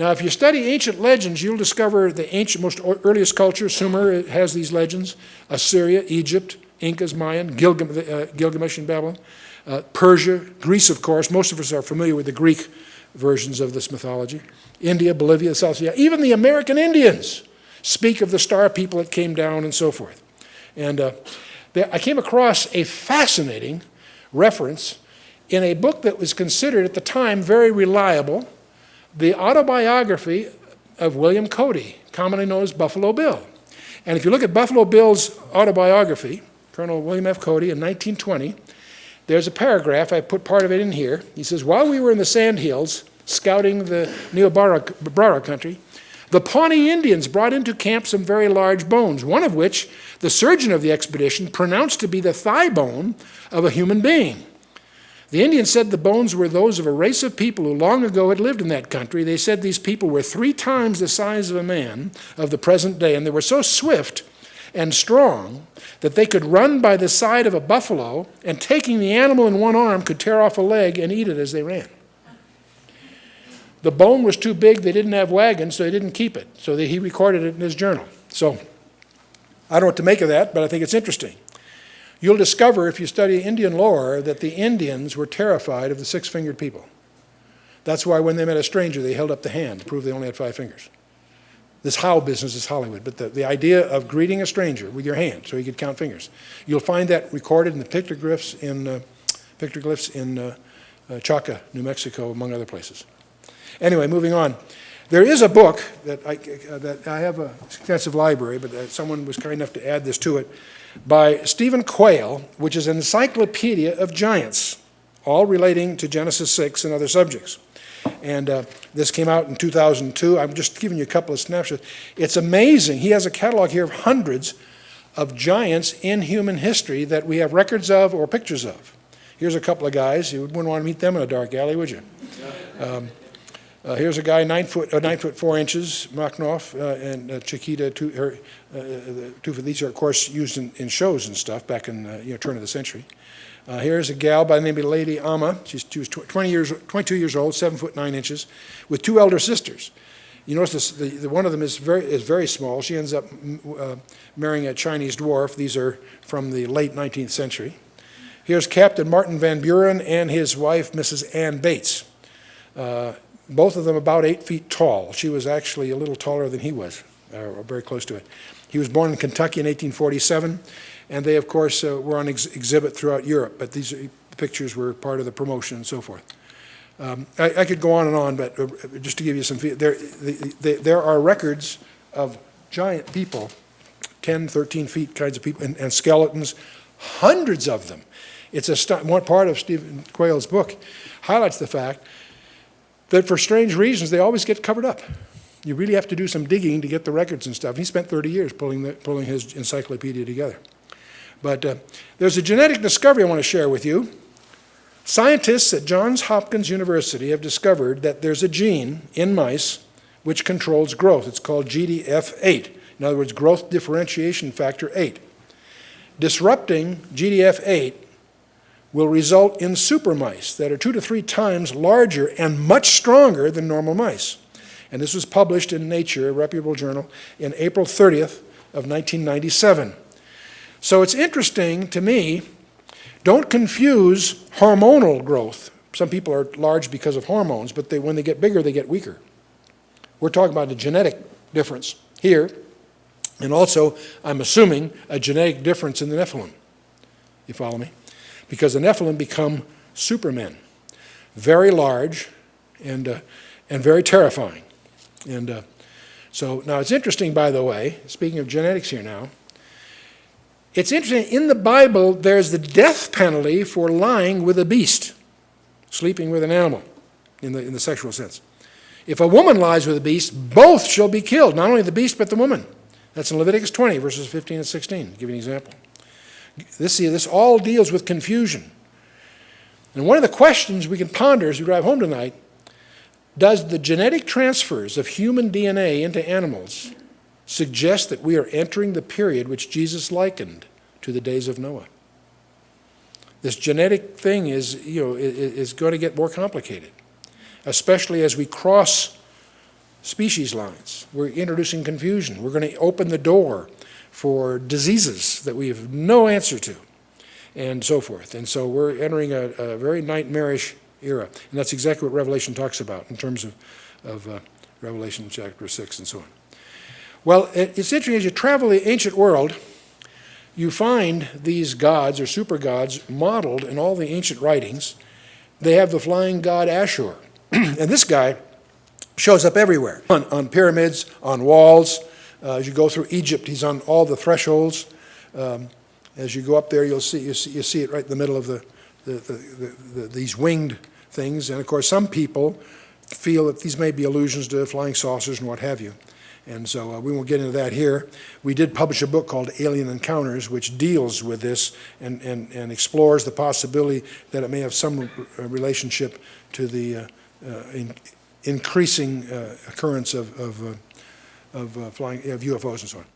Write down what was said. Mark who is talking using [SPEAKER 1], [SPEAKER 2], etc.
[SPEAKER 1] Now, if you study ancient legends, you'll discover the most earliest culture. Sumer has these legends. Assyria, Egypt, Incas, Mayan, Gilgamesh in Babylon, Persia, Greece, of course. Most of us are familiar with the Greek versions of this mythology. India, Bolivia, South Sudan. Even the American Indians speak of the star people that came down and so forth. And I came across a fascinating reference in a book that was considered at the time very reliable, the autobiography of William Cody, commonly known as Buffalo Bill. And if you look at Buffalo Bill's autobiography, Colonel William F. Cody in 1920, there's a paragraph, I put part of it in here. He says, while we were in the Sandhills scouting the Niobrara country, the Pawnee Indians brought into camp some very large bones, one of which the surgeon of the expedition pronounced to be the thigh bone of a human being. The Indians said the bones were those of a race of people who long ago had lived in that country. They said these people were 3 times the size of a man of the present day, and they were so swift and strong that they could run by the side of a buffalo, and taking the animal in one arm could tear off a leg and eat it as they ran. The bone was too big, they didn't have wagons, so they didn't keep it. So he recorded it in his journal. So I don't know what to make of that, but I think it's interesting. You'll discover, if you study Indian lore, that the Indians were terrified of the 6-fingered people. That's why when they met a stranger, they held up the hand to prove they only had 5 fingers. This how business is Hollywood, but the idea of greeting a stranger with your hand so he could count fingers. You'll find that recorded in the pictoglyphs in Chaca, New Mexico, among other places. Anyway, moving on. There is a book that I have an extensive library, but someone was kind enough to add this to it, by Stephen Quayle, which is an Encyclopedia of Giants, all relating to Genesis 6 and other subjects. And this came out in 2002. I'm just giving you a couple of snapshots. It's amazing. He has a catalog here of hundreds of giants in human history that we have records of or pictures of. Here's a couple of guys. You wouldn't want to meet them in a dark alley, would you? Here's a guy 9 foot 4 inches, Makhnoff and Chiquita. These are, of course, used in shows and stuff back in the turn of the century. Here's a gal by the name of Lady Amma. She was 22 years old, 7 foot 9 inches, with 2 elder sisters. You notice this, one of them is very small. She ends up marrying a Chinese dwarf. These are from the late 19th century. Here's Captain Martin Van Buren and his wife, Mrs. Ann Bates. Both of them about 8 feet tall. She was actually a little taller than he was, or very close to it. He was born in Kentucky in 1847, and they, of course, were on exhibit throughout Europe, but these pictures were part of the promotion and so forth. I could go on, but just to give you some there are records of giant people, 10, 13 feet kinds of people, and skeletons, hundreds of them. It's one part of Stephen Quayle's book highlights the fact that for strange reasons, they always get covered up. You really have to do some digging to get the records and stuff. He spent 30 years pulling his encyclopedia together. But there's a genetic discovery I want to share with you. Scientists at Johns Hopkins University have discovered that there's a gene in mice which controls growth. It's called GDF8. In other words, growth differentiation factor 8. Disrupting GDF8 will result in super mice that are 2 to 3 times larger and much stronger than normal mice. And this was published in Nature, a reputable journal, in April 30th of 1997. So it's interesting to me, don't confuse hormonal growth. Some people are large because of hormones, but when they get bigger, they get weaker. We're talking about a genetic difference here, and also, I'm assuming, a genetic difference in the Nephilim. You follow me? Because the Nephilim become supermen, very large and very terrifying. And so now it's interesting, by the way, speaking of genetics here now, it's interesting, in the Bible, there's the death penalty for lying with a beast, sleeping with an animal, in the sexual sense. If a woman lies with a beast, both shall be killed, not only the beast, but the woman. That's in Leviticus 20, verses 15 and 16, to give you an example. This all deals with confusion. And one of the questions we can ponder as we drive home tonight, does the genetic transfers of human DNA into animals suggest that we are entering the period which Jesus likened to the days of Noah? This genetic thing is going to get more complicated, especially as we cross species lines. We're introducing confusion. We're going to open the door for diseases that we have no answer to, and so forth. And so we're entering a very nightmarish era. And that's exactly what Revelation talks about in terms of Revelation chapter 6 and so on. Well, it's interesting, as you travel the ancient world, you find these gods or super gods modeled in all the ancient writings. They have the flying god Ashur. And this guy shows up everywhere, on pyramids, on walls. As you go through Egypt, he's on all the thresholds. As you go up there, you see it right in the middle of these winged things. And of course, some people feel that these may be allusions to flying saucers and what have you. And so we won't get into that here. We did publish a book called Alien Encounters, which deals with this and explores the possibility that it may have some relationship to the increasing occurrence of flying UFOs and so on.